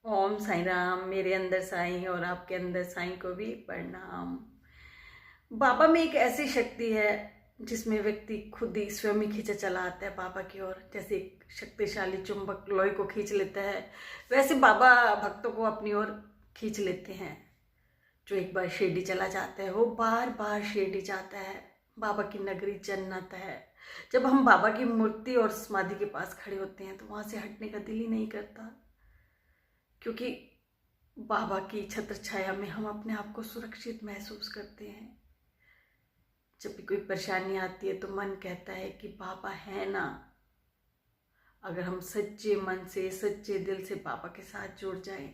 ओम साईं राम। मेरे अंदर साईं और आपके अंदर साईं को भी प्रणाम। बाबा में एक ऐसी शक्ति है जिसमें व्यक्ति खुद ही स्वयं ही खींचा चला आता है बाबा की ओर। जैसे एक शक्तिशाली चुंबक लोहे को खींच लेता है, वैसे बाबा भक्तों को अपनी ओर खींच लेते हैं। जो एक बार शिरडी चला जाता है वो बार बार शिरडी जाता है। बाबा की नगरी जन्नत है। जब हम बाबा की मूर्ति और समाधि के पास खड़े होते हैं तो वहां से हटने का दिल ही नहीं करता, क्योंकि बाबा की छत्र छाया में हम अपने आप को सुरक्षित महसूस करते हैं। जब भी कोई परेशानी आती है तो मन कहता है कि बाबा है ना। अगर हम सच्चे मन से सच्चे दिल से बाबा के साथ जुड़ जाएं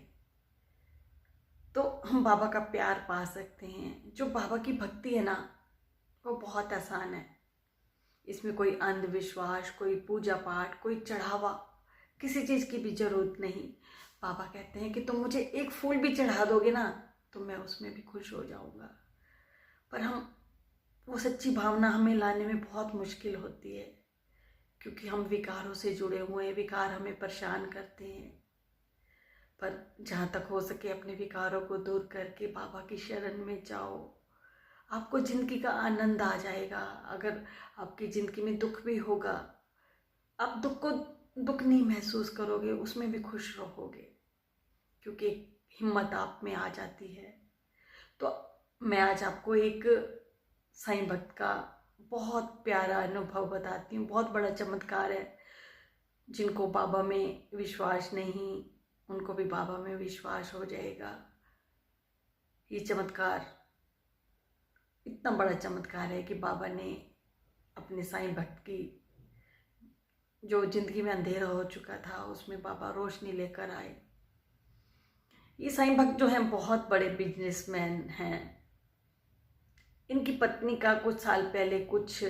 तो हम बाबा का प्यार पा सकते हैं। जो बाबा की भक्ति है ना, वो बहुत आसान है। इसमें कोई अंधविश्वास, कोई पूजा पाठ, कोई चढ़ावा, किसी चीज़ की भी जरूरत नहीं। बाबा कहते हैं कि तुम मुझे एक फूल भी चढ़ा दोगे ना तो मैं उसमें भी खुश हो जाऊंगा। पर हम वो सच्ची भावना हमें लाने में बहुत मुश्किल होती है, क्योंकि हम विकारों से जुड़े हुए हैं। विकार हमें परेशान करते हैं। पर जहाँ तक हो सके अपने विकारों को दूर करके बाबा की शरण में जाओ। आपको जिंदगी का आनंद आ जाएगा। अगर आपकी जिंदगी में दुख भी होगा, आप दुख को दुख नहीं महसूस करोगे, उसमें भी खुश रहोगे, क्योंकि हिम्मत आप में आ जाती है। तो मैं आज आपको एक साईं भक्त का बहुत प्यारा अनुभव बताती हूँ। बहुत बड़ा चमत्कार है। जिनको बाबा में विश्वास नहीं, उनको भी बाबा में विश्वास हो जाएगा। ये चमत्कार इतना बड़ा चमत्कार है कि बाबा ने अपने साईं भक्त की जो जिंदगी में अंधेरा हो चुका था उसमें बाबा रोशनी लेकर आए। ये साईं भक्त जो हैं बहुत बड़े बिजनेसमैन हैं। इनकी पत्नी का कुछ साल पहले कुछ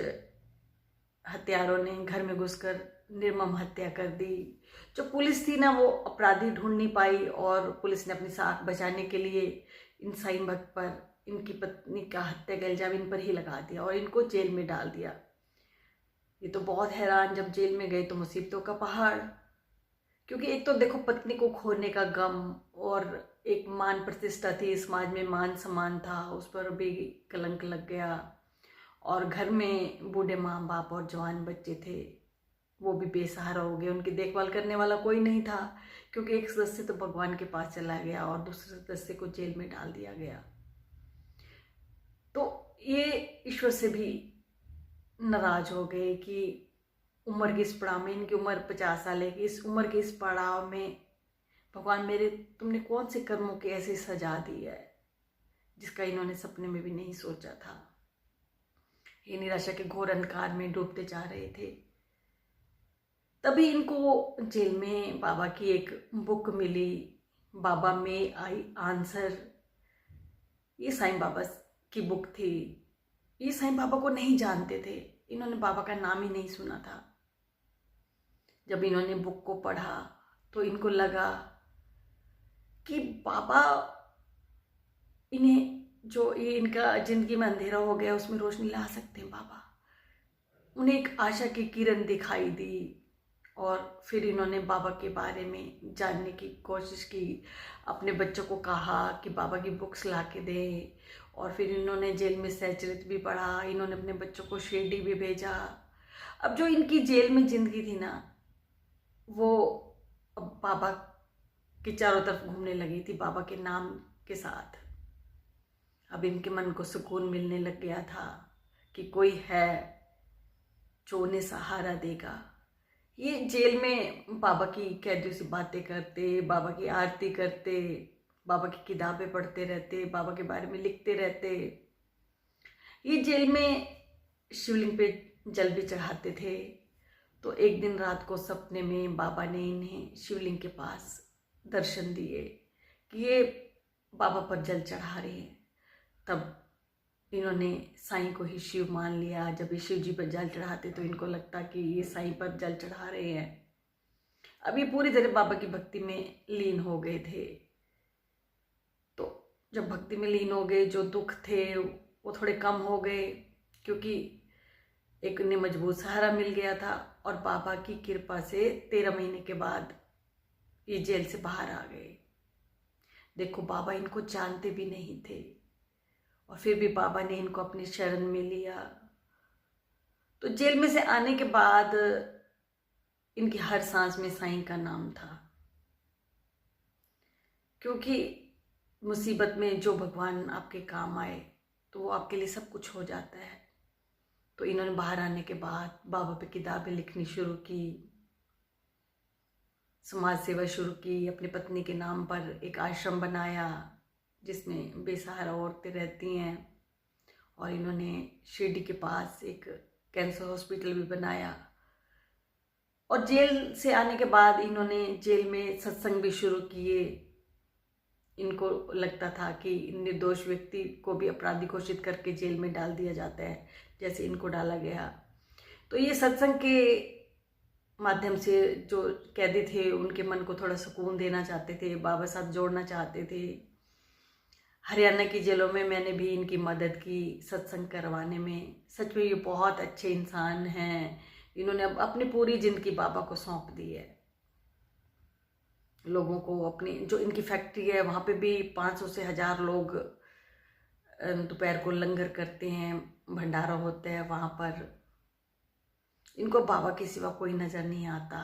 हत्यारों ने घर में घुसकर निर्मम हत्या कर दी। जो पुलिस थी ना, वो अपराधी ढूंढ नहीं पाई और पुलिस ने अपनी साख बचाने के लिए इन साईं भक्त पर इनकी पत्नी का हत्या का इल्जाम इन पर ही लगा दिया और इनको जेल में डाल दिया। ये तो बहुत हैरान, जब जेल में गए तो मुसीबतों का पहाड़। क्योंकि एक तो देखो, पत्नी को खोने का गम, और एक मान प्रतिष्ठा थी समाज में, मान सम्मान था, उस पर भी कलंक लग गया। और घर में बूढ़े माँ बाप और जवान बच्चे थे, वो भी बेसहारा हो गए। उनकी देखभाल करने वाला कोई नहीं था, क्योंकि एक सदस्य तो भगवान के पास चला गया और दूसरे सदस्य को जेल में डाल दिया गया। तो ये ईश्वर से भी नाराज हो गए कि उम्र की इस पड़ाव में, इनकी उम्र 50 साल है, कि इस उम्र के इस पड़ाव में भगवान मेरे, तुमने कौन से कर्मों की ऐसी सजा दी है जिसका इन्होंने सपने में भी नहीं सोचा था। ये निराशा के घोर अंधकार में डूबते जा रहे थे। तभी इनको जेल में बाबा की एक बुक मिली, बाबा में आई आंसर। ये साईं बाबा की बुक थी। ये साईं बाबा को नहीं जानते थे, इन्होंने बाबा का नाम ही नहीं सुना था। जब इन्होंने बुक को पढ़ा तो इनको लगा कि बाबा इन्हें, जो ये इनका जिंदगी में अंधेरा हो गया उसमें रोशनी ला सकते हैं बाबा। उन्हें एक आशा की किरण दिखाई दी और फिर इन्होंने बाबा के बारे में जानने की कोशिश की। अपने बच्चों को कहा कि बाबा की बुक्स ला के दे, और फिर इन्होंने जेल में सच्चरित्र भी पढ़ा। इन्होंने अपने बच्चों को शिरडी भी भेजा। अब जो इनकी जेल में जिंदगी थी ना, वो अब बाबा के चारों तरफ घूमने लगी थी, बाबा के नाम के साथ। अब इनके मन को सुकून मिलने लग गया था कि कोई है जो उन्हें सहारा देगा। ये जेल में बाबा की कैदियों से बातें करते, बाबा की आरती करते, बाबा की किताबें पढ़ते रहते, बाबा के बारे में लिखते रहते। ये जेल में शिवलिंग पे जल भी चढ़ाते थे। तो एक दिन रात को सपने में बाबा ने इन्हें शिवलिंग के पास दर्शन दिए कि ये बाबा पर जल चढ़ा रहे हैं। तब इन्होंने साईं को ही शिव मान लिया। जब ये शिव जी पर जल चढ़ाते तो इनको लगता कि ये साईं पर जल चढ़ा रहे हैं। अब ये पूरी तरह बाबा की भक्ति में लीन हो गए थे। तो जब भक्ति में लीन हो गए, जो दुख थे वो थोड़े कम हो गए, क्योंकि एक उन्हें मजबूत सहारा मिल गया था। और बाबा की कृपा से 13 महीने के बाद ये जेल से बाहर आ गए। देखो बाबा इनको जानते भी नहीं थे और फिर भी बाबा ने इनको अपनी शरण में लिया। तो जेल में से आने के बाद इनकी हर सांस में साईं का नाम था, क्योंकि मुसीबत में जो भगवान आपके काम आए तो वो आपके लिए सब कुछ हो जाता है। तो इन्होंने बाहर आने के बाद बाबा पे किताबें लिखनी शुरू की, समाज सेवा शुरू की, अपनी पत्नी के नाम पर एक आश्रम बनाया जिसमें बेसहारा औरतें रहती हैं, और इन्होंने शिरडी के पास एक कैंसर हॉस्पिटल भी बनाया। और जेल से आने के बाद इन्होंने जेल में सत्संग भी शुरू किए। इनको लगता था कि निर्दोष व्यक्ति को भी अपराधी घोषित करके जेल में डाल दिया जाता है, जैसे इनको डाला गया। तो ये सत्संग के माध्यम से जो कैदी थे उनके मन को थोड़ा सुकून देना चाहते थे, बाबा साथ जोड़ना चाहते थे। हरियाणा की जेलों में मैंने भी इनकी मदद की सत्संग करवाने में। सच में ये बहुत अच्छे इंसान हैं। इन्होंने अब अपनी पूरी जिंदगी बाबा को सौंप दी है। लोगों को अपनी जो इनकी फैक्ट्री है वहाँ पे भी 500 से 1000 लोग दोपहर को लंगर करते हैं, भंडारा होता है वहाँ पर। इनको बाबा के सिवा कोई नज़र नहीं आता।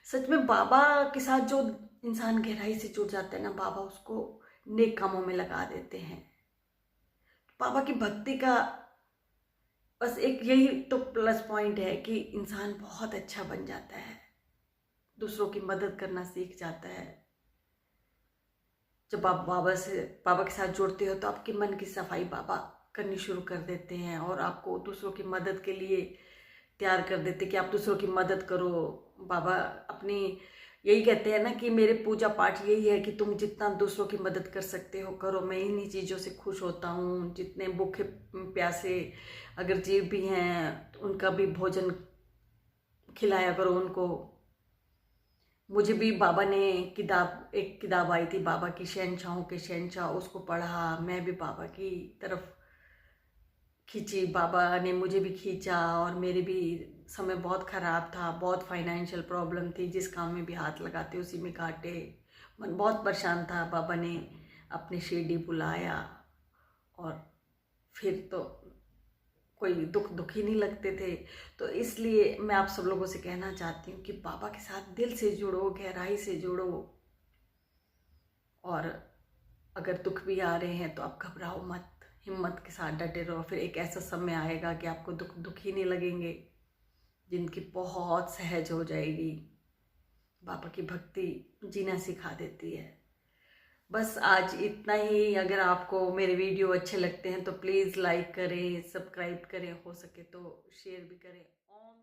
सच में बाबा के साथ जो इंसान गहराई से जुड़ जाता है ना, बाबा उसको नेक कामों में लगा देते हैं। बाबा की भक्ति का बस एक यही तो प्लस पॉइंट है कि इंसान बहुत अच्छा बन जाता है, दूसरों की मदद करना सीख जाता है। जब आप बाबा के साथ जुड़ते हो तो आपके मन की सफाई बाबा करनी शुरू कर देते हैं और आपको दूसरों की मदद के लिए तैयार कर देते कि आप दूसरों की मदद करो। बाबा अपनी यही कहते हैं ना कि मेरे पूजा पाठ यही है कि तुम जितना दूसरों की मदद कर सकते हो करो। मैं इन्हीं चीज़ों से खुश होता हूँ। जितने भूखे प्यासे अगर जीव भी हैं तो उनका भी भोजन खिलाया करो उनको। मुझे भी बाबा ने एक किताब आई थी बाबा की, शहंशाहों के शहंशाह, उसको पढ़ा। मैं भी बाबा की तरफ खींची, बाबा ने मुझे भी खींचा। और मेरे भी समय बहुत ख़राब था, बहुत फाइनेंशियल प्रॉब्लम थी, जिस काम में भी हाथ लगाते उसी में काटे। मन बहुत परेशान था। बाबा ने अपने शिरडी बुलाया और फिर तो कोई दुख ही नहीं लगते थे। तो इसलिए मैं आप सब लोगों से कहना चाहती हूँ कि बाबा के साथ दिल से जुड़ो, गहराई से जुड़ो। और अगर दुख भी आ रहे हैं तो आप घबराओ मत, हिम्मत के साथ डटे रहो। फिर एक ऐसा समय आएगा कि आपको दुख ही नहीं लगेंगे, जिंदगी बहुत सहज हो जाएगी। बाबा की भक्ति जीना सिखा देती है। बस आज इतना ही। अगर आपको मेरे वीडियो अच्छे लगते हैं तो प्लीज़ लाइक करें, सब्सक्राइब करें, हो सके तो शेयर भी करें। ओम